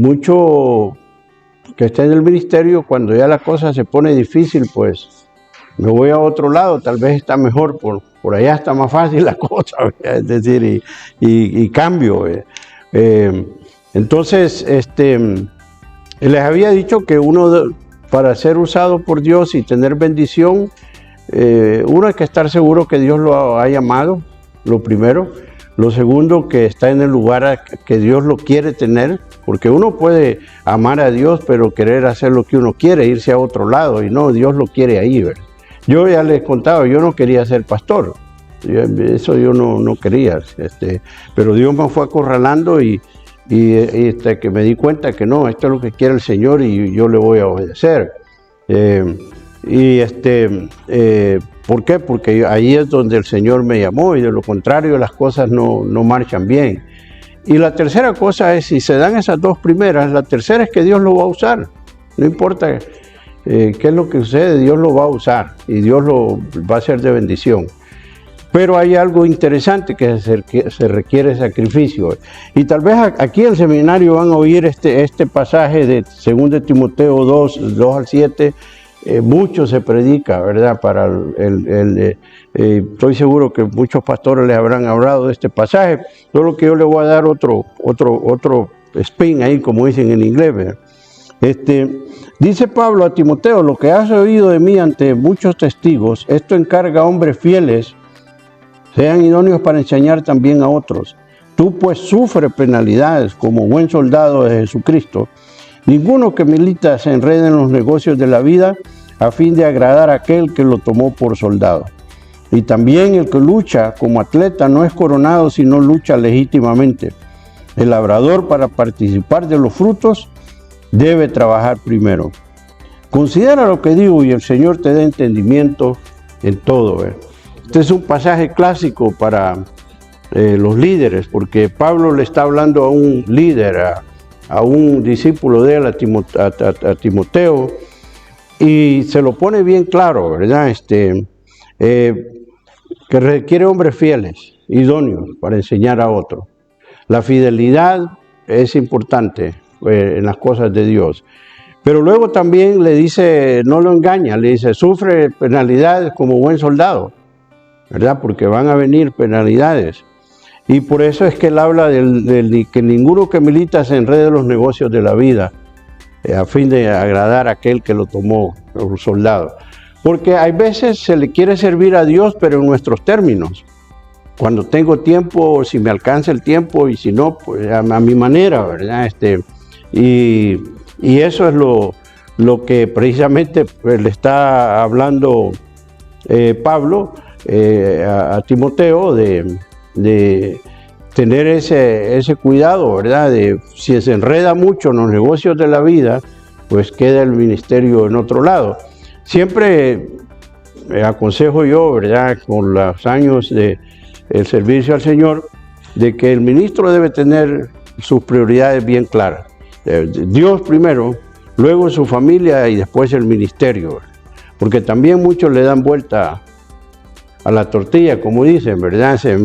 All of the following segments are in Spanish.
mucho que está en el ministerio, cuando ya la cosa se pone difícil, pues me voy a otro lado, tal vez está mejor, por allá está más fácil la cosa, es decir, y cambio. Entonces, les había dicho que uno, para ser usado por Dios y tener bendición, uno hay que estar seguro que Dios lo ha llamado, lo primero. Lo segundo, que está en el lugar que Dios lo quiere tener, porque uno puede amar a Dios, pero querer hacer lo que uno quiere, irse a otro lado, y no, Dios lo quiere ahí, ¿verdad? Yo ya les contaba, yo no quería ser pastor, eso yo no quería, pero Dios me fue acorralando y hasta que me di cuenta que no, esto es lo que quiere el Señor y yo le voy a obedecer. ¿Por qué? Porque ahí es donde el Señor me llamó, y de lo contrario las cosas no marchan bien. Y la tercera cosa es, si se dan esas dos primeras, la tercera es que Dios lo va a usar. No importa qué es lo que sucede, Dios lo va a usar y Dios lo va a hacer de bendición. Pero hay algo interesante, que se requiere sacrificio. Y tal vez aquí en el seminario van a oír este pasaje de 2 Timoteo 2 al 7, mucho se predica, ¿verdad? Estoy seguro que muchos pastores les habrán hablado de este pasaje, solo que yo le voy a dar otro spin ahí, como dicen en inglés, ¿verdad? Dice Pablo a Timoteo: lo que has oído de mí ante muchos testigos, esto encarga a hombres fieles, sean idóneos para enseñar también a otros. Tú pues sufre penalidades como buen soldado de Jesucristo. Ninguno que milita se enrede en los negocios de la vida a fin de agradar a aquel que lo tomó por soldado. Y también el que lucha como atleta no es coronado si no lucha legítimamente. El labrador, para participar de los frutos, debe trabajar primero. Considera lo que digo y el Señor te dé entendimiento en todo. Este es un pasaje clásico para los líderes, porque Pablo le está hablando a un líder, a un discípulo de él, a Timoteo, y se lo pone bien claro, ¿verdad? Que requiere hombres fieles, idóneos para enseñar a otros. La fidelidad es importante en las cosas de Dios. Pero luego también le dice, no lo engaña, le dice, sufre penalidades como buen soldado, ¿verdad? Porque van a venir penalidades. Y por eso es que él habla de que ninguno que milita se enrede en los negocios de la vida, a fin de agradar a aquel que lo tomó, un soldado. Porque hay veces se le quiere servir a Dios, pero en nuestros términos. Cuando tengo tiempo, si me alcanza el tiempo, y si no, pues a mi manera, ¿verdad? Y eso es lo que precisamente le está hablando Pablo a Timoteo, de tener ese cuidado, ¿verdad? De si se enreda mucho en los negocios de la vida, pues queda el ministerio en otro lado. Siempre aconsejo yo, ¿verdad? Con los años del servicio al Señor, de que el ministro debe tener sus prioridades bien claras. Dios primero, luego su familia y después el ministerio. Porque también muchos le dan vuelta a la tortilla, como dicen, ¿verdad? Se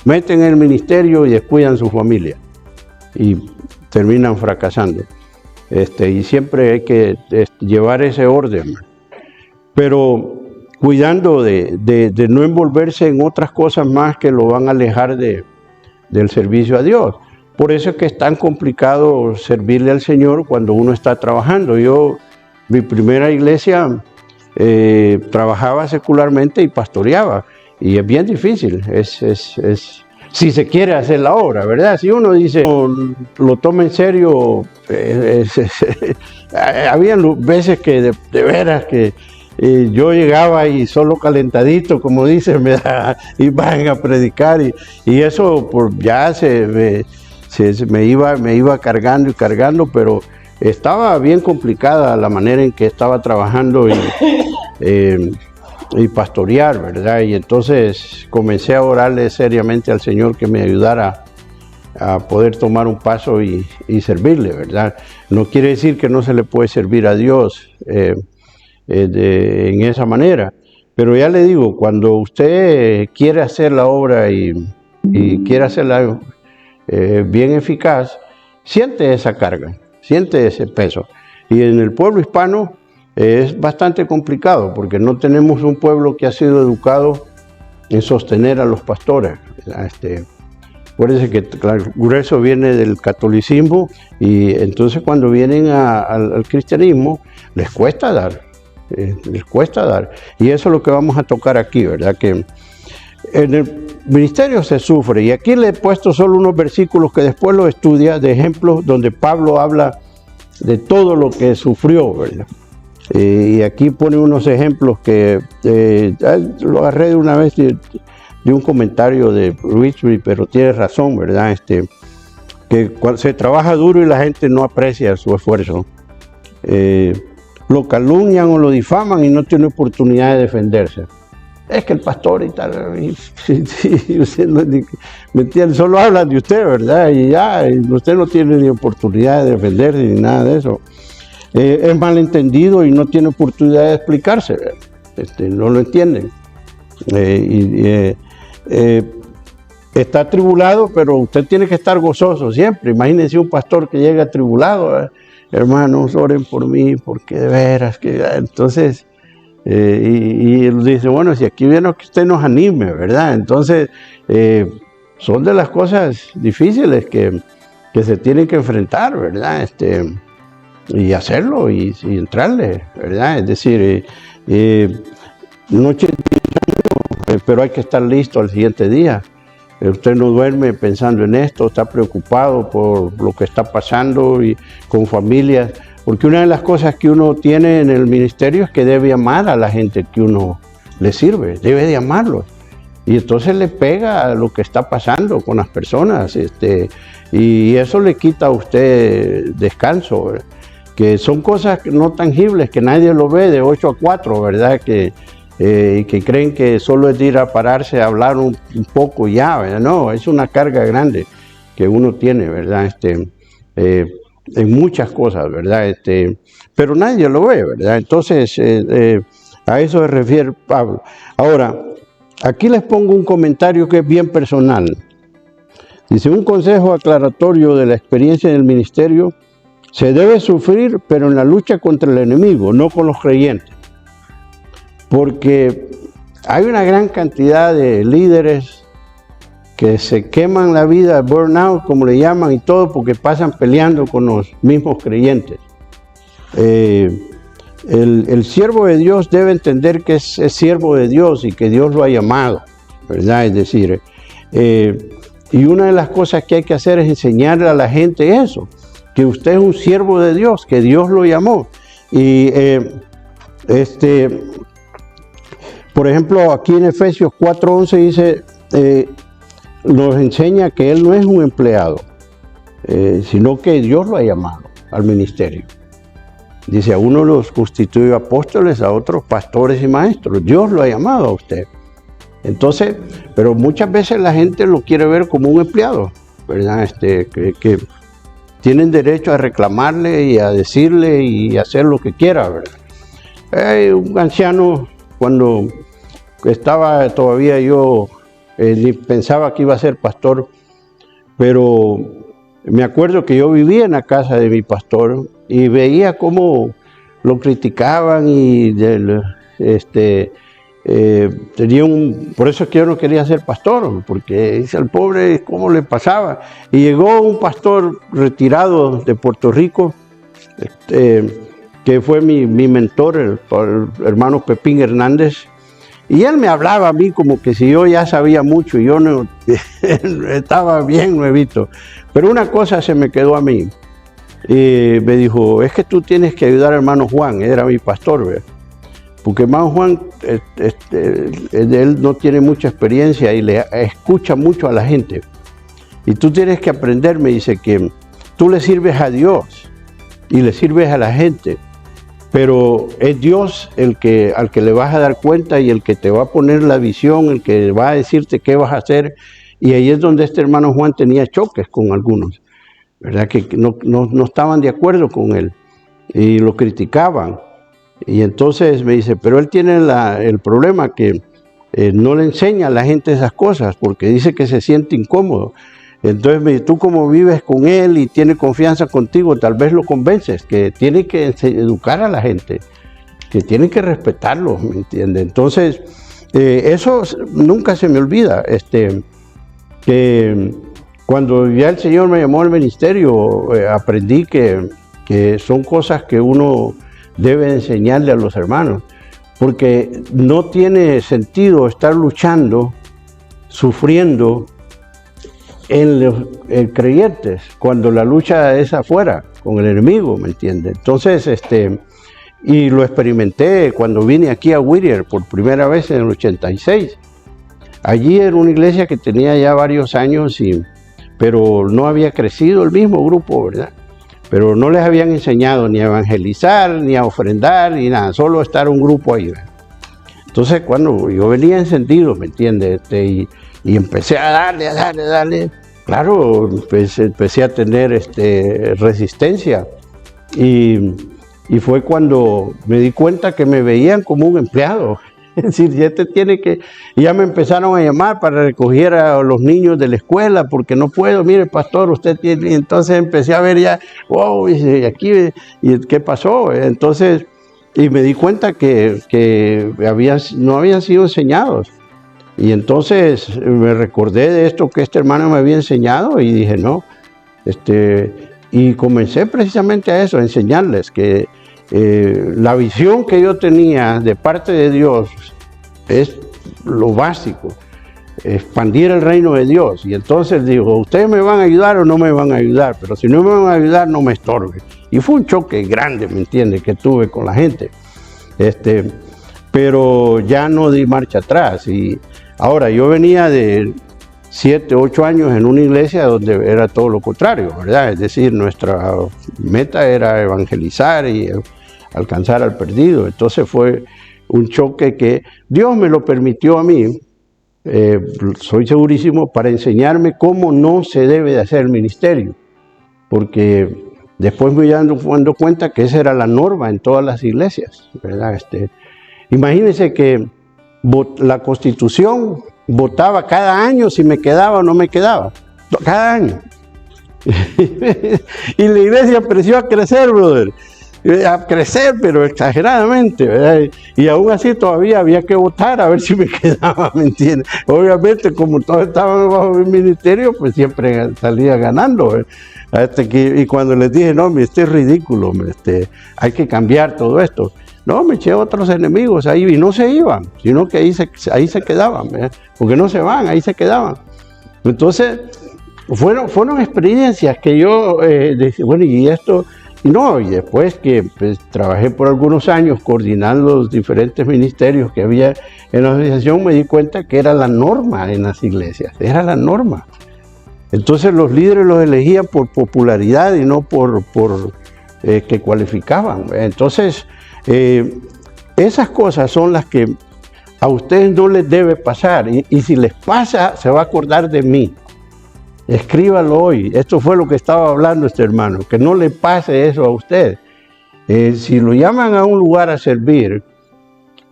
meten en el ministerio y descuidan su familia y terminan fracasando. Y siempre hay que llevar ese orden, pero cuidando de no envolverse en otras cosas más que lo van a alejar del servicio a Dios. Por eso es que es tan complicado servirle al Señor cuando uno está trabajando. Mi primera iglesia, trabajaba secularmente y pastoreaba, y es bien difícil, si se quiere hacer la obra, ¿verdad? Si uno dice, lo toma en serio, había veces que de veras que yo llegaba y solo calentadito, como dicen, iban a predicar, y eso ya me iba cargando y cargando, pero estaba bien complicada la manera en que estaba trabajando y pastorear, ¿verdad? Y entonces comencé a orarle seriamente al Señor que me ayudara a poder tomar un paso y servirle, ¿verdad? No quiere decir que no se le puede servir a Dios en esa manera, pero ya le digo, cuando usted quiere hacer la obra y quiere hacerla bien eficaz, siente esa carga. siente ese peso. Y en el pueblo hispano es bastante complicado porque no tenemos un pueblo que ha sido educado en sostener a los pastores. Acuérdense que el grueso viene del catolicismo y entonces cuando vienen al cristianismo les cuesta dar. Y eso es lo que vamos a tocar aquí, ¿verdad? Que en el ministerio se sufre, y aquí le he puesto solo unos versículos que después los estudia, de ejemplos donde Pablo habla de todo lo que sufrió, ¿verdad? Y aquí pone unos ejemplos que lo agarré de una vez de un comentario de Richard, pero tiene razón, ¿verdad? Que cuando se trabaja duro y la gente no aprecia su esfuerzo. Lo calumnian o lo difaman y no tiene oportunidad de defenderse. Es que el pastor y tal, y usted no, ¿me entiende? Solo hablan de usted, ¿verdad? Y ya, usted no tiene ni oportunidad de defenderse ni nada de eso. Es malentendido y no tiene oportunidad de explicarse, ¿verdad? No lo entienden. Está atribulado, pero usted tiene que estar gozoso siempre. Imagínense un pastor que llega atribulado, ¿verdad? Hermanos, oren por mí, porque de veras que... Entonces, y él dice, bueno, si aquí viene que usted nos anime, ¿verdad? Entonces, son de las cosas difíciles que se tienen que enfrentar, ¿verdad? Y hacerlo y entrarle, ¿verdad? Es decir, noche, pero hay que estar listo al siguiente día. Usted no duerme pensando en esto, está preocupado por lo que está pasando y con familias, porque una de las cosas que uno tiene en el ministerio es que debe amar a la gente que uno le sirve, debe de amarlos. Y entonces le pega a lo que está pasando con las personas, y eso le quita a usted descanso, que son cosas no tangibles, que nadie lo ve de 8 a 4, ¿verdad? Que creen que solo es ir a pararse a hablar un poco ya, ¿verdad? No, es una carga grande que uno tiene, ¿verdad? En muchas cosas, ¿verdad? Pero nadie lo ve, ¿verdad? Entonces, a eso se refiere Pablo. Ahora, aquí les pongo un comentario que es bien personal. Dice, un consejo aclaratorio de la experiencia del ministerio: se debe sufrir, pero en la lucha contra el enemigo, no con los creyentes. Porque hay una gran cantidad de líderes que se queman la vida, burnout, como le llaman, y todo porque pasan peleando con los mismos creyentes. El siervo de Dios debe entender que es siervo de Dios y que Dios lo ha llamado, ¿verdad? Es decir, y una de las cosas que hay que hacer es enseñarle a la gente eso, que usted es un siervo de Dios, que Dios lo llamó. Y por ejemplo, aquí en Efesios 4:11 dice, nos enseña que él no es un empleado, sino que Dios lo ha llamado al ministerio. Dice, a uno los constituyó apóstoles, a otros pastores y maestros. Dios lo ha llamado a usted. Entonces, pero muchas veces la gente lo quiere ver como un empleado, ¿verdad? Que tienen derecho a reclamarle y a decirle y hacer lo que quiera, ¿verdad? Un anciano, cuando estaba todavía yo, ni pensaba que iba a ser pastor, pero me acuerdo que yo vivía en la casa de mi pastor y veía cómo lo criticaban y tenía por eso es que yo no quería ser pastor, porque dice el pobre cómo le pasaba. Y llegó un pastor retirado de Puerto Rico, que fue mi mentor, el hermano Pepín Hernández, y él me hablaba a mí como que si yo ya sabía mucho y yo no estaba bien nuevito. Pero una cosa se me quedó a mí, y me dijo, es que tú tienes que ayudar al hermano Juan, era mi pastor, ¿verdad? Porque hermano Juan, él no tiene mucha experiencia y le escucha mucho a la gente. Y tú tienes que aprender, me dice, que tú le sirves a Dios y le sirves a la gente, pero es Dios al que le vas a dar cuenta y el que te va a poner la visión, el que va a decirte qué vas a hacer. Y ahí es donde este hermano Juan tenía choques con algunos, ¿verdad? Que no estaban de acuerdo con él y lo criticaban. Y entonces me dice, pero él tiene el problema que no le enseña a la gente esas cosas porque dice que se siente incómodo. Entonces, tú como vives con él y tiene confianza contigo, tal vez lo convences, que tiene que educar a la gente, que tiene que respetarlo, ¿me entiendes? Entonces, eso nunca se me olvida, que cuando ya el Señor me llamó al ministerio, aprendí que son cosas que uno debe enseñarle a los hermanos, porque no tiene sentido estar luchando, sufriendo en creyentes, cuando la lucha es afuera, con el enemigo, ¿me entiendes? Entonces, y lo experimenté cuando vine aquí a Whittier por primera vez en el 86. Allí era una iglesia que tenía ya varios años, pero no había crecido el mismo grupo, ¿verdad? Pero no les habían enseñado ni a evangelizar, ni a ofrendar, ni nada, solo estar un grupo ahí, ¿verdad? Entonces, cuando yo venía encendido, ¿me entiendes? Y empecé a darle, claro, empecé a tener resistencia. Y fue cuando me di cuenta que me veían como un empleado. Es decir, ya me empezaron a llamar para recoger a los niños de la escuela, porque no puedo, mire pastor, usted tiene, y entonces empecé a ver ya, wow, y aquí, y ¿qué pasó? Entonces, y me di cuenta que no habían sido enseñados. Y entonces me recordé de esto que este hermano me había enseñado y dije, no, y comencé precisamente a eso, a enseñarles que la visión que yo tenía de parte de Dios es lo básico, expandir el reino de Dios. Y entonces digo, ¿ustedes me van a ayudar o no me van a ayudar? Pero si no me van a ayudar, no me estorben. Y fue un choque grande, ¿me entiendes?, que tuve con la gente. Pero ya no di marcha atrás. Y ahora, yo venía de 7, 8 años en una iglesia donde era todo lo contrario, ¿verdad? Es decir, nuestra meta era evangelizar y alcanzar al perdido. Entonces fue un choque que Dios me lo permitió a mí, soy segurísimo, para enseñarme cómo no se debe de hacer el ministerio, porque después me voy dando cuenta que esa era la norma en todas las iglesias, ¿verdad? Imagínense que la Constitución votaba cada año si me quedaba o no me quedaba, cada año. Y la iglesia empezó a crecer, brother. A crecer, pero exageradamente, ¿verdad? Y aún así todavía había que votar a ver si me quedaba, ¿me entiendes? Obviamente, como todos estaban bajo mi ministerio, pues siempre salía ganando, ¿verdad? Y cuando les dije, no, es ridículo, hay que cambiar todo esto. No, me eché a otros enemigos ahí y no se iban, sino que ahí se quedaban, ¿verdad? Porque no se van, ahí se quedaban. Entonces, fueron experiencias que yo decía, bueno, y esto... No, y después que trabajé por algunos años coordinando los diferentes ministerios que había en la organización, me di cuenta que era la norma en las iglesias, era la norma. Entonces los líderes los elegían por popularidad y no por que cualificaban. Entonces, esas cosas son las que a ustedes no les debe pasar, y si les pasa, se va a acordar de mí. Escríbalo hoy. Esto fue lo que estaba hablando este hermano, que no le pase eso a usted. Si lo llaman a un lugar a servir,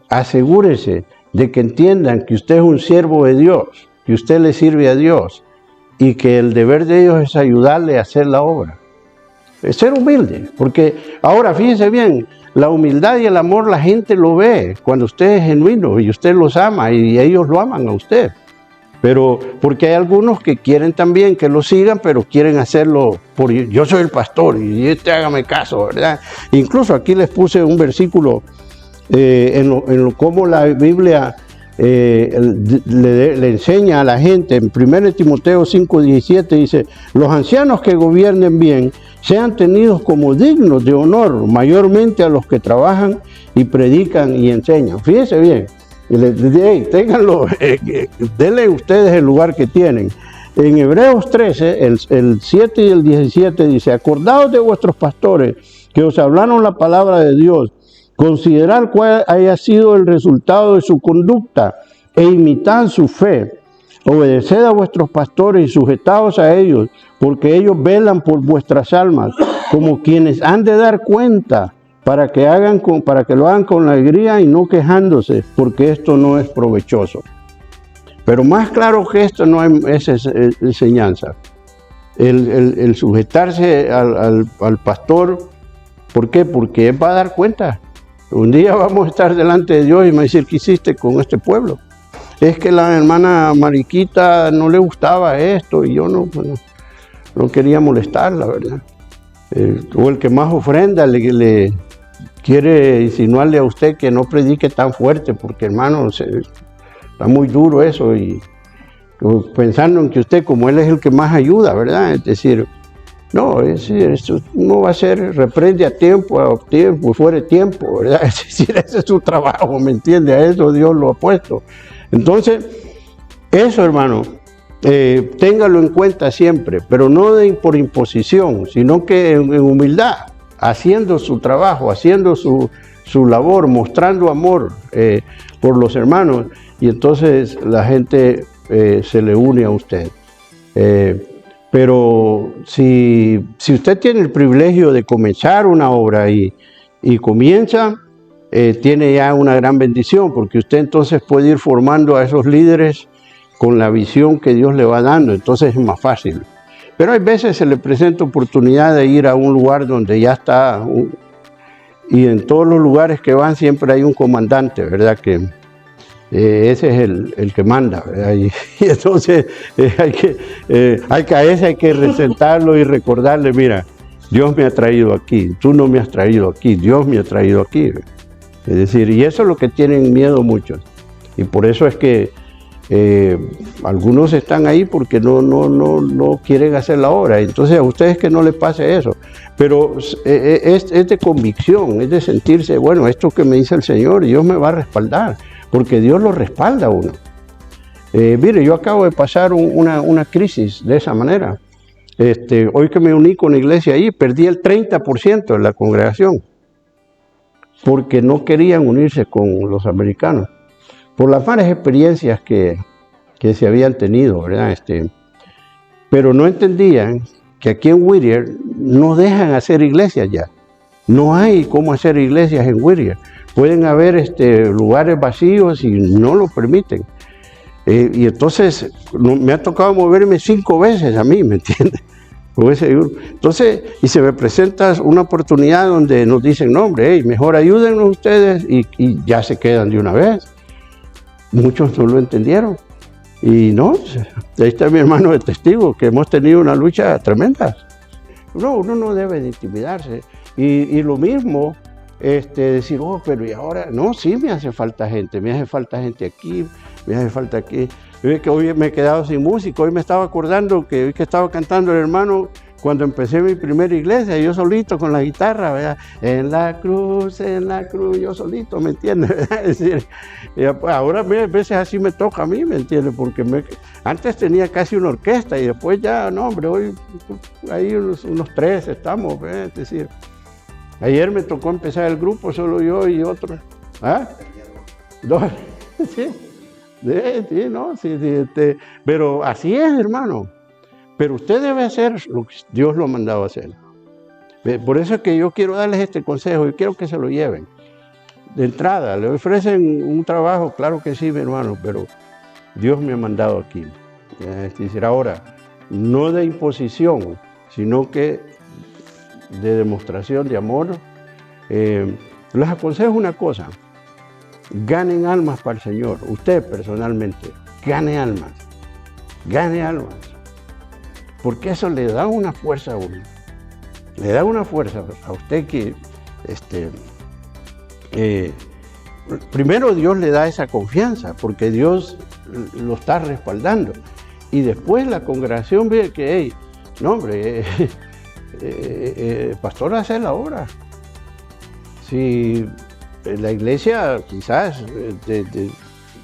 asegúrese de que entiendan que usted es un siervo de Dios, que usted le sirve a Dios y que el deber de ellos es ayudarle a hacer la obra. Es ser humilde, porque ahora fíjense bien, la humildad y el amor la gente lo ve cuando usted es genuino y usted los ama y ellos lo aman a usted. Pero porque hay algunos que quieren también que lo sigan, pero quieren hacerlo por yo soy el pastor y hágame caso, ¿verdad? Incluso aquí les puse un versículo en cómo la Biblia le enseña a la gente. En 1 Timoteo 5:17 dice, los ancianos que gobiernen bien sean tenidos como dignos de honor, mayormente a los que trabajan y predican y enseñan. Fíjense bien. Y les dije, hey, ténganlo, denle ustedes el lugar que tienen. En Hebreos 13, el 7 y el 17 dice, acordaos de vuestros pastores que os hablaron la palabra de Dios, considerad cuál haya sido el resultado de su conducta e imitad su fe. Obedeced a vuestros pastores y sujetaos a ellos, porque ellos velan por vuestras almas, como quienes han de dar cuenta, para que lo hagan con alegría y no quejándose, porque esto no es provechoso. Pero más claro que esto no hay esa enseñanza. el sujetarse al pastor. ¿Por qué? Porque él va a dar cuenta. Un día vamos a estar delante de Dios y me va a decir, ¿qué hiciste con este pueblo? Es que la hermana Mariquita no le gustaba esto y yo no quería molestarla, ¿verdad? O el que más ofrenda le quiere insinuarle a usted que no predique tan fuerte, porque hermano, está muy duro eso, y pensando en que usted, como él es el que más ayuda, ¿verdad? Es decir, no, eso no va a ser, reprende a tiempo, fuera de tiempo, ¿verdad? Es decir, ese es su trabajo, ¿me entiende? A eso Dios lo ha puesto. Entonces, eso, hermano, téngalo en cuenta siempre, pero no por imposición, sino que en humildad, haciendo su trabajo, haciendo su labor, mostrando amor por los hermanos, y entonces la gente se le une a usted. Pero si usted tiene el privilegio de comenzar una obra y comienza, tiene ya una gran bendición, porque usted entonces puede ir formando a esos líderes con la visión que Dios le va dando, entonces es más fácil. Pero hay veces se le presenta oportunidad de ir a un lugar donde ya está, y en todos los lugares que van siempre hay un comandante, ¿verdad? Que ese es el que manda, ¿verdad? Y entonces a ese hay que resentarlo y recordarle, mira, Dios me ha traído aquí, tú no me has traído aquí, Dios me ha traído aquí. Es decir, y eso es lo que tienen miedo muchos. Y por eso es que algunos están ahí porque no quieren hacer la obra. Entonces a ustedes que no les pase eso. Pero es de convicción, es de sentirse, bueno, esto que me dice el Señor, Dios me va a respaldar, porque Dios lo respalda a uno. Mire, yo acabo de pasar una crisis de esa manera. Hoy que me uní con la iglesia ahí, perdí el 30% de la congregación, porque no querían unirse con los americanos, por las malas experiencias que se habían tenido, ¿verdad? Pero no entendían que aquí en Whittier no dejan hacer iglesias ya. No hay cómo hacer iglesias en Whittier. Pueden haber lugares vacíos y no lo permiten. Y entonces me ha tocado moverme 5 veces a mí, ¿me entiendes? Entonces, y se me presenta una oportunidad donde nos dicen, no hombre, hey, mejor ayúdennos ustedes, y ya se quedan de una vez. Muchos no lo entendieron. Y no, ahí está mi hermano de testigo, que hemos tenido una lucha tremenda. No, uno no debe de intimidarse. Y lo mismo, decir, oh, pero y ahora, no, sí me hace falta gente aquí, me hace falta aquí. Yo que hoy me he quedado sin música, hoy me estaba acordando que hoy que estaba cantando el hermano cuando empecé mi primera iglesia, yo solito con la guitarra, ¿verdad? En la cruz, yo solito, ¿me entiendes? Es decir, ahora a veces así me toca a mí, ¿me entiendes? Porque antes tenía casi una orquesta y después ya, no hombre, hoy ahí unos 3 estamos, ¿verdad? Es decir, ayer me tocó empezar el grupo, solo yo y otro. ¿Ah? 2, sí. Sí, no, sí, pero así es, hermano. Pero usted debe hacer lo que Dios lo ha mandado a hacer. Por eso es que yo quiero darles este consejo y quiero que se lo lleven. De entrada, le ofrecen un trabajo, claro que sí, mi hermano, pero Dios me ha mandado aquí. Es decir, ahora, no de imposición, sino que de demostración de amor. Les aconsejo una cosa. Ganen almas para el Señor, usted personalmente, gane almas, porque eso le da una fuerza a uno, le da una fuerza a usted que, primero Dios le da esa confianza, porque Dios lo está respaldando, y después la congregación ve que, hey, no hombre, pastor hace la obra. Si la iglesia, quizás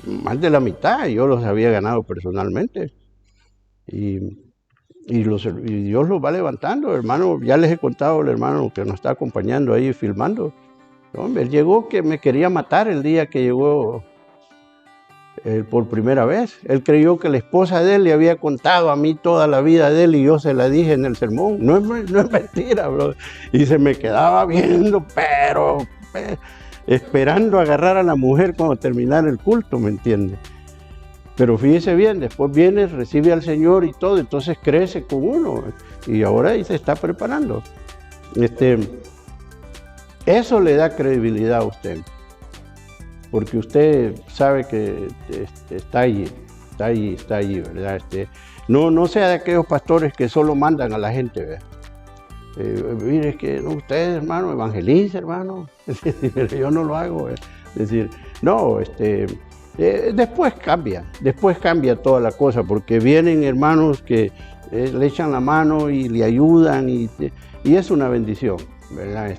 más de la mitad, yo los había ganado personalmente. Y Dios los va levantando, hermano. Ya les he contado al hermano que nos está acompañando ahí filmando. Hombre, él llegó que me quería matar el día que llegó por primera vez. Él creyó que la esposa de él le había contado a mí toda la vida de él y yo se la dije en el sermón. No es mentira, bro. Y se me quedaba viendo, pero esperando agarrar a la mujer cuando terminara el culto, ¿me entiende? Pero fíjese bien, después viene, recibe al Señor y todo, entonces crece con uno y ahora ahí se está preparando. Eso le da credibilidad a usted, porque usted sabe que está allí, ¿verdad? No sea de aquellos pastores que solo mandan a la gente, ¿verdad? Mire, es que no, ustedes, hermano, evangeliza, hermano. Yo no lo hago. Es decir, no, después cambia toda la cosa, porque vienen hermanos que le echan la mano y le ayudan, y es una bendición, ¿verdad?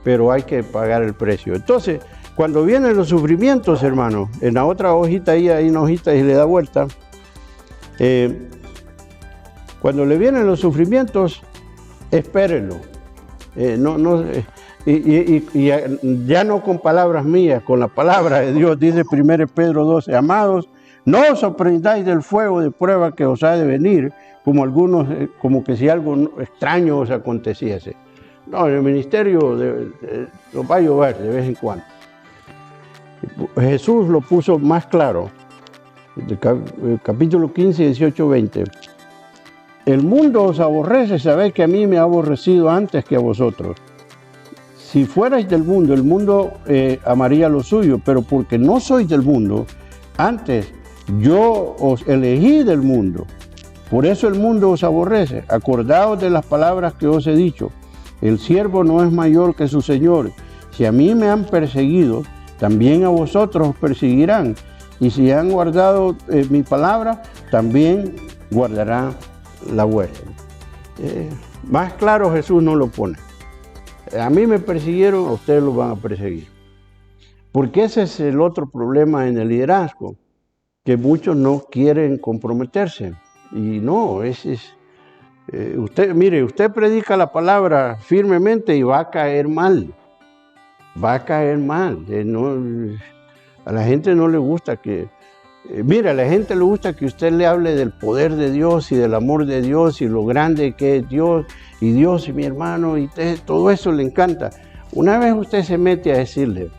Pero hay que pagar el precio. Entonces, cuando vienen los sufrimientos, hermano, en la otra hojita ahí hay una hojita y le da vuelta. Cuando le vienen los sufrimientos, espérenlo. Y ya no con palabras mías, con la palabra de Dios, dice 1 Pedro 12, amados, no os sorprendáis del fuego de prueba que os ha de venir, como que si algo extraño os aconteciese. No, en el ministerio lo va a llover de vez en cuando. Jesús lo puso más claro, capítulo 15, 18, 20. El mundo os aborrece, sabéis que a mí me ha aborrecido antes que a vosotros. Si fuerais del mundo, el mundo amaría lo suyo, pero porque no sois del mundo, antes yo os elegí del mundo. Por eso el mundo os aborrece. Acordaos de las palabras que os he dicho. El siervo no es mayor que su señor. Si a mí me han perseguido, también a vosotros os perseguirán. Y si han guardado mi palabra, también guardarán la vuestra. Más claro Jesús no lo pone. A mí me persiguieron, a ustedes lo van a perseguir. Porque ese es el otro problema en el liderazgo, que muchos no quieren comprometerse. Y no, usted predica la palabra firmemente y va a caer mal. Va a caer mal. A la gente no le gusta que... a la gente le gusta que usted le hable del poder de Dios y del amor de Dios y lo grande que es Dios y mi hermano, y todo eso le encanta. Una vez usted se mete a decirle,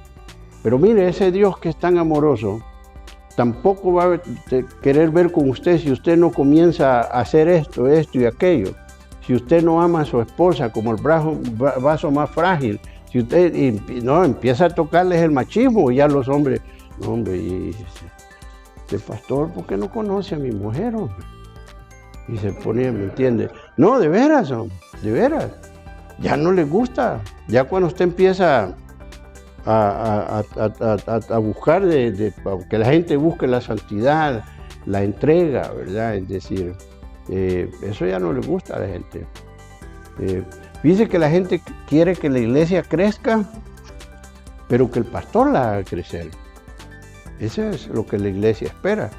pero mire, ese Dios que es tan amoroso, tampoco va a querer ver con usted si usted no comienza a hacer esto y aquello. Si usted no ama a su esposa como el vaso más frágil, si usted empieza a tocarles el machismo, ya los hombres, no, hombre, el pastor, ¿por qué no conoce a mi mujer, hombre? Y se ponía, ¿me entiende? No, de veras, hombre, de veras. Ya no le gusta. Ya cuando usted empieza a buscar, que la gente busque la santidad, la entrega, ¿verdad? Es decir, eso ya no le gusta a la gente. Dice que la gente quiere que la iglesia crezca, pero que el pastor la haga crecer. Eso es lo que la iglesia espera.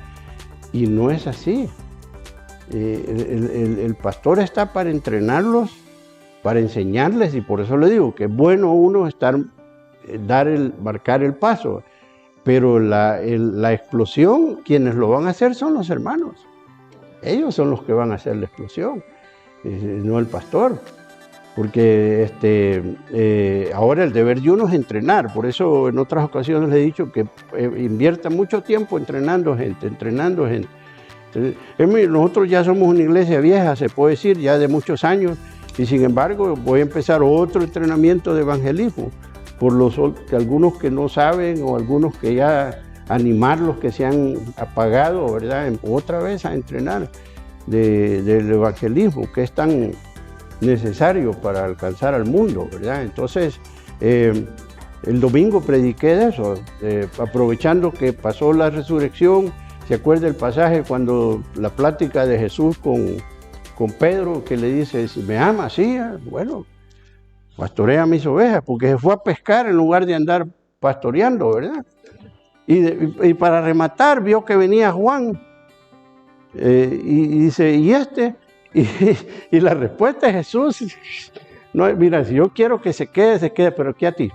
Y no es así. El pastor está para entrenarlos, para enseñarles, y por eso le digo que es bueno uno marcar el paso. Pero la explosión, quienes lo van a hacer son los hermanos. Ellos son los que van a hacer la explosión, no el pastor. Porque ahora el deber de uno es entrenar. Por eso en otras ocasiones le he dicho que invierta mucho tiempo entrenando gente. Entonces, nosotros ya somos una iglesia vieja, se puede decir, ya de muchos años, y sin embargo voy a empezar otro entrenamiento de evangelismo, por algunos que no saben o algunos que ya animarlos que se han apagado, ¿verdad? Otra vez a entrenar del evangelismo, que es tan necesario para alcanzar al mundo, ¿verdad? Entonces, el domingo prediqué de eso, aprovechando que pasó la resurrección. ¿Se acuerda el pasaje cuando la plática de Jesús con Pedro, que le dice, si me amas, sí, bueno, pastorea mis ovejas, porque se fue a pescar en lugar de andar pastoreando, ¿verdad? Y para rematar, vio que venía Juan, y dice, ¿y este? Y la respuesta de Jesús, no, mira, si yo quiero que se quede, pero ¿qué a ti?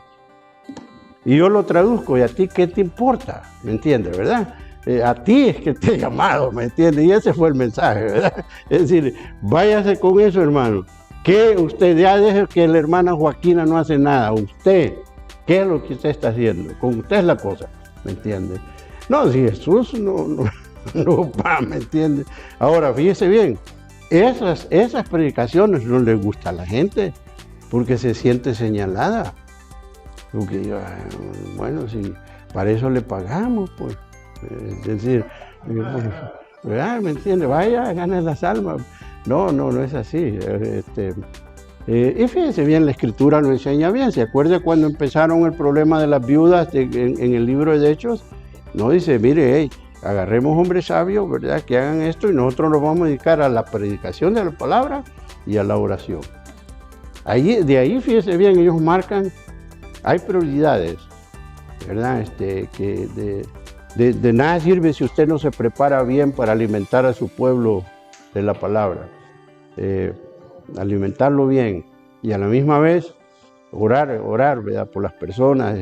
Y yo lo traduzco, ¿y a ti qué te importa? ¿Me entiendes, verdad? A ti es que te he llamado, ¿me entiendes? Y ese fue el mensaje, ¿verdad? Es decir, váyase con eso, hermano. Que usted ya deje que la hermana Joaquina no hace nada. Usted, ¿qué es lo que usted está haciendo? Con usted es la cosa, ¿me entiende? No, si Jesús no No, ¿me entiende? Ahora, fíjese bien, esas predicaciones no les gusta a la gente porque se siente señalada. Porque, bueno, si para eso le pagamos, pues. Es decir, ¿verdad? ¿Me entiende? Vaya, gane las almas. No es así. Y fíjense bien, la Escritura lo enseña bien. ¿Se acuerda cuando empezaron el problema de las viudas en el libro de Hechos? No dice, mire, hey, agarremos hombres sabios, ¿verdad? Que hagan esto y nosotros nos vamos a dedicar a la predicación de la palabra y a la oración. De ahí, fíjense bien, ellos marcan, hay prioridades, ¿verdad? Que de nada sirve si usted no se prepara bien para alimentar a su pueblo de la palabra. Alimentarlo bien y a la misma vez orar, ¿verdad? Por las personas,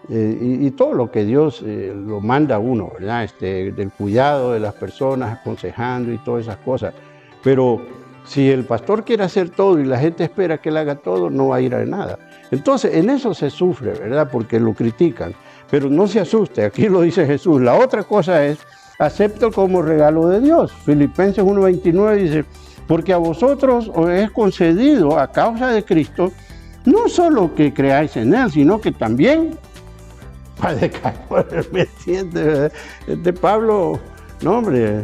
y todo lo que Dios lo manda a uno, ¿verdad? Del cuidado de las personas, aconsejando y todas esas cosas. Pero si el pastor quiere hacer todo y la gente espera que él haga todo, no va a ir a nada. Entonces, en eso se sufre, ¿verdad? Porque lo critican. Pero no se asuste, aquí lo dice Jesús. La otra cosa es, acepto como regalo de Dios. Filipenses 1:29 dice, porque a vosotros os es concedido a causa de Cristo, no solo que creáis en Él, sino que también padezcáis por Él, ¿me entiendes? Pablo, no hombre,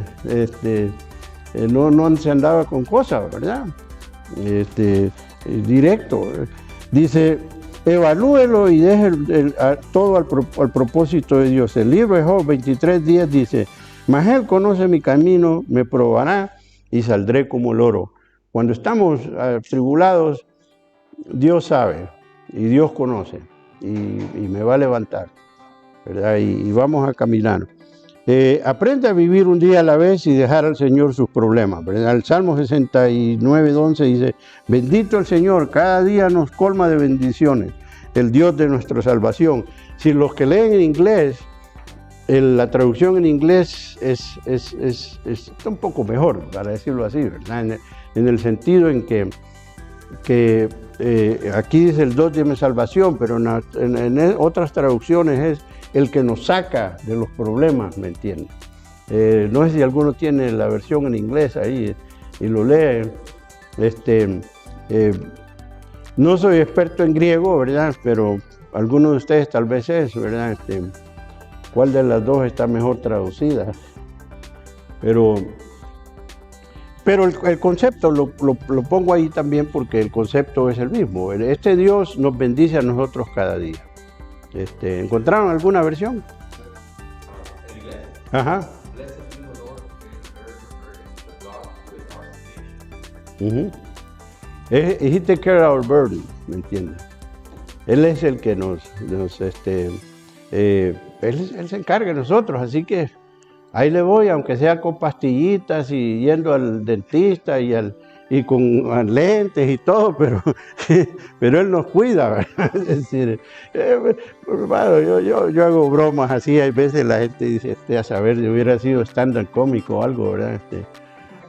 no se andaba con cosas, ¿verdad? Directo. Dice, evalúelo y deje todo al propósito de Dios. El libro de Job 23:10 dice, mas Él conoce mi camino, me probará y saldré como el oro. Cuando estamos tribulados, Dios sabe y Dios conoce y me va a levantar, ¿verdad? Y vamos a caminar. Aprende a vivir un día a la vez y dejar al Señor sus problemas, ¿verdad? El Salmo 69:11 dice, bendito el Señor, cada día nos colma de bendiciones, el Dios de nuestra salvación. Si los que leen en inglés, la traducción en inglés está un poco mejor, para decirlo así, ¿verdad? En el sentido en que aquí dice el Dios de mi salvación, pero en otras traducciones es el que nos saca de los problemas, ¿me entiendes? No sé si alguno tiene la versión en inglés ahí y lo lee. No soy experto en griego, ¿verdad? Pero alguno de ustedes tal vez es, ¿verdad? ¿Cuál de las dos está mejor traducida? Pero el concepto lo pongo ahí también porque el concepto es el mismo. Este Dios nos bendice a nosotros cada día. ¿Encontraron alguna versión? Ajá. He take care of our burden, ¿me entiendes? Él es el que él se encarga de nosotros, así que ahí le voy, aunque sea con pastillitas y yendo al dentista y con lentes y todo, pero Él nos cuida, ¿verdad? Es decir, bueno, yo hago bromas así, hay veces la gente dice, a saber, si hubiera sido stand-up cómico o algo, ¿verdad?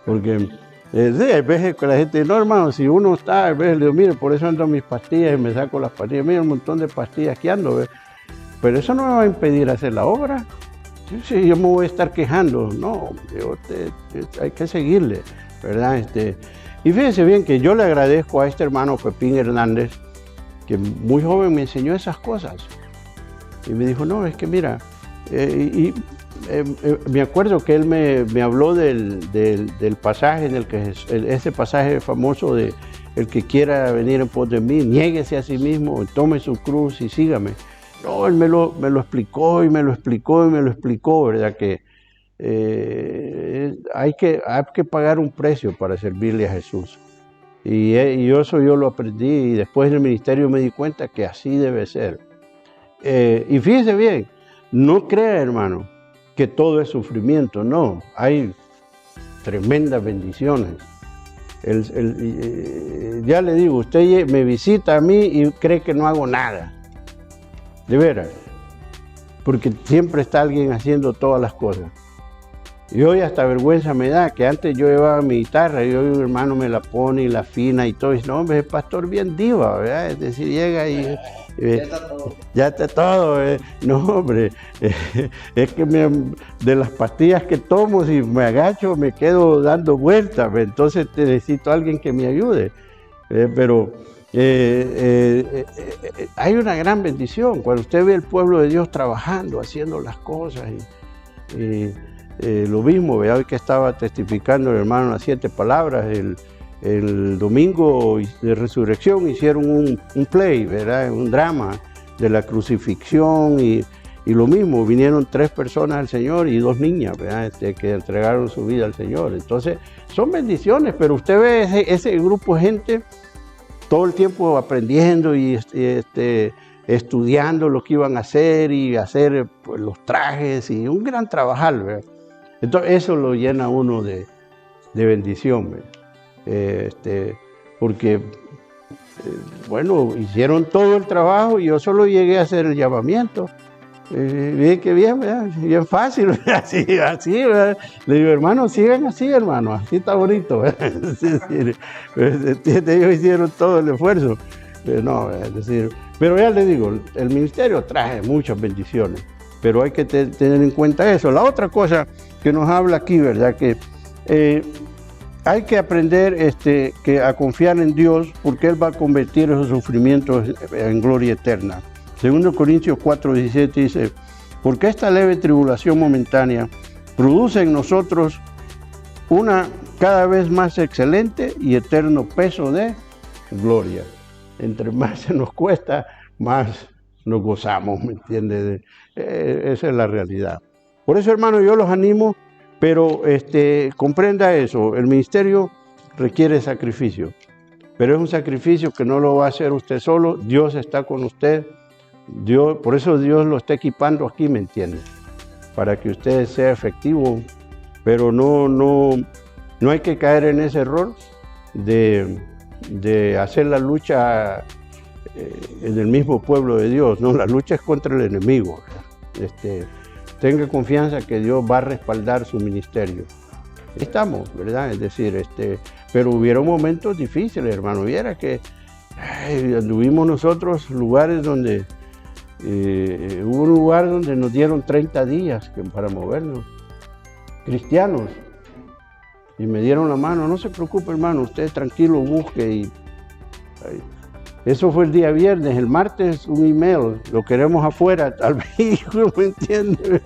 Porque sí, hay veces que la gente, no hermano, si uno está, a veces le digo, mire, por eso ando mis pastillas y me saco las pastillas, mira un montón de pastillas que ando, ¿verdad? Pero eso no me va a impedir hacer la obra. Sí, yo me voy a estar quejando, no, hay que seguirle, ¿verdad? Y fíjense bien que yo le agradezco a este hermano Pepín Hernández, que muy joven me enseñó esas cosas. Y me dijo, no, es que mira, me acuerdo que él me habló del pasaje en el que, ese pasaje famoso de el que quiera venir en pos de mí, niéguese a sí mismo, tome su cruz y sígame. No, él me lo explicó y me lo explicó y me lo explicó, ¿verdad? Que hay que pagar un precio para servirle a Jesús. Y eso yo lo aprendí y después del ministerio me di cuenta que así debe ser. Y fíjese bien, no crea, hermano, que todo es sufrimiento, no, hay tremendas bendiciones. Ya le digo, usted me visita a mí y cree que no hago nada, de veras, porque siempre está alguien haciendo todas las cosas. Y hoy hasta vergüenza me da, que antes yo llevaba mi guitarra y hoy un hermano me la pone y la afina y todo. Y dice, no, hombre, es pastor bien diva, ¿verdad? Es decir, llega y... ya está todo. Ya está todo. No, hombre, es que de las pastillas que tomo, si me agacho, me quedo dando vueltas. Entonces necesito a alguien que me ayude. Pero hay una gran bendición cuando usted ve el pueblo de Dios trabajando, haciendo las cosas. Lo mismo, hoy que estaba testificando el hermano las 7 palabras, el domingo de resurrección hicieron un play, ¿verdad? Un drama de la crucifixión y lo mismo, vinieron 3 personas al Señor y 2 niñas, ¿verdad? Que entregaron su vida al Señor. Entonces, son bendiciones, pero usted ve ese grupo de gente todo el tiempo aprendiendo y estudiando lo que iban a hacer y hacer pues, los trajes y un gran trabajar, ¿verdad? Entonces, eso lo llena uno de bendición, ¿verdad? Porque, bueno, hicieron todo el trabajo y yo solo llegué a hacer el llamamiento. Bien, que bien, ¿verdad? Bien fácil, ¿verdad? Así, ¿verdad? Le digo, hermano, sigan así, hermano, así está bonito, ¿verdad? Es decir, ellos hicieron todo el esfuerzo. No, es decir, pero ya les digo, el ministerio trae muchas bendiciones, pero hay que tener en cuenta eso. La otra cosa que nos habla aquí, ¿verdad? Que hay que aprender a confiar en Dios porque Él va a convertir esos sufrimientos en gloria eterna. 2 Corintios 4:17 dice, porque esta leve tribulación momentánea produce en nosotros una cada vez más excelente y eterno peso de gloria. Entre más se nos cuesta, más nos gozamos, ¿me entiendes? Esa es la realidad. Por eso, hermano, yo los animo, pero comprenda eso, el ministerio requiere sacrificio, pero es un sacrificio que no lo va a hacer usted solo, Dios está con usted. Por eso Dios lo está equipando aquí, ¿me entiende? Para que usted sea efectivo, pero no hay que caer en ese error de hacer la lucha en el mismo pueblo de Dios, no, la lucha es contra el enemigo. Tenga confianza que Dios va a respaldar su ministerio. Estamos, ¿verdad? Es decir, pero hubieron momentos difíciles, hermano, viera que anduvimos nosotros lugares donde hubo un lugar donde nos dieron 30 días para movernos, cristianos, y me dieron la mano, no se preocupe hermano, usted tranquilo busque. Eso fue el día viernes, el martes un email, lo queremos afuera, tal vez, ¿me entiende?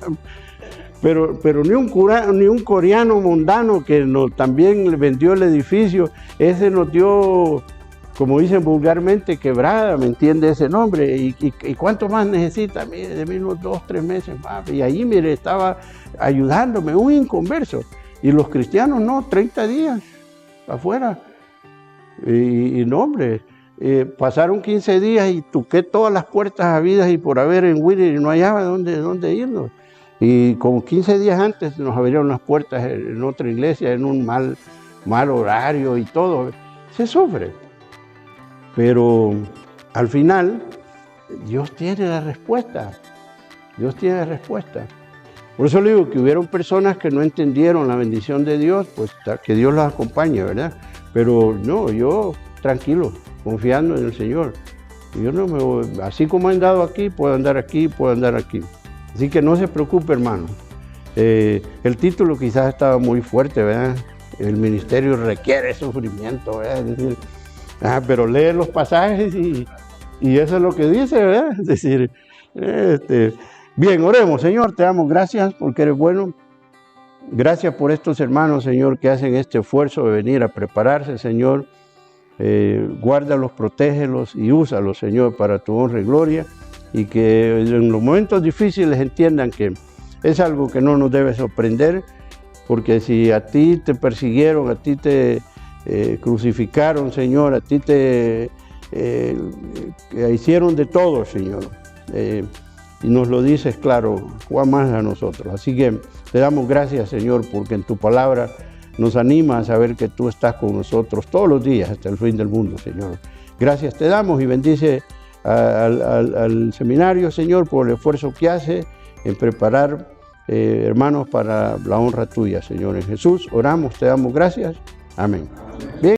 Pero ni un coreano mundano que también le vendió el edificio, ese nos dio, como dicen vulgarmente, quebrada, ¿me entiende ese nombre? ¿Y cuánto más necesita? Mire, de mí unos 2, 3 meses más. Y ahí, mire, estaba ayudándome, un inconverso. Y los cristianos, no, 30 días afuera. Y no, hombre, pasaron 15 días y toqué todas las puertas habidas y por haber en Whittier y no hallaba dónde irnos. Y como 15 días antes nos abrieron las puertas en otra iglesia, en un mal horario y todo. Se sufre. Pero al final, Dios tiene la respuesta. Dios tiene la respuesta. Por eso le digo que hubieron personas que no entendieron la bendición de Dios, pues que Dios los acompañe, ¿verdad? Pero no, yo tranquilo, confiando en el Señor. Yo no me voy, así como he andado aquí, puedo andar aquí, puedo andar aquí. Así que no se preocupe, hermano. El título quizás estaba muy fuerte, ¿verdad? El ministerio requiere sufrimiento, ¿verdad? Es decir, pero lee los pasajes y eso es lo que dice, ¿verdad? Es decir, bien, oremos. Señor, te damos gracias porque eres bueno. Gracias por estos hermanos, Señor, que hacen este esfuerzo de venir a prepararse, Señor. Guárdalos, protégelos y úsalos, Señor, para tu honra y gloria. Y que en los momentos difíciles entiendan que es algo que no nos debe sorprender, porque si a ti te persiguieron, a ti te crucificaron, Señor, a ti te hicieron de todo, Señor. Y nos lo dices claro, cuán más a nosotros. Así que te damos gracias, Señor, porque en tu palabra nos anima a saber que tú estás con nosotros todos los días hasta el fin del mundo, Señor. Gracias te damos y bendice al seminario, Señor, por el esfuerzo que hace en preparar hermanos, para la honra tuya, Señor. En Jesús oramos, te damos gracias. Amén. Bien.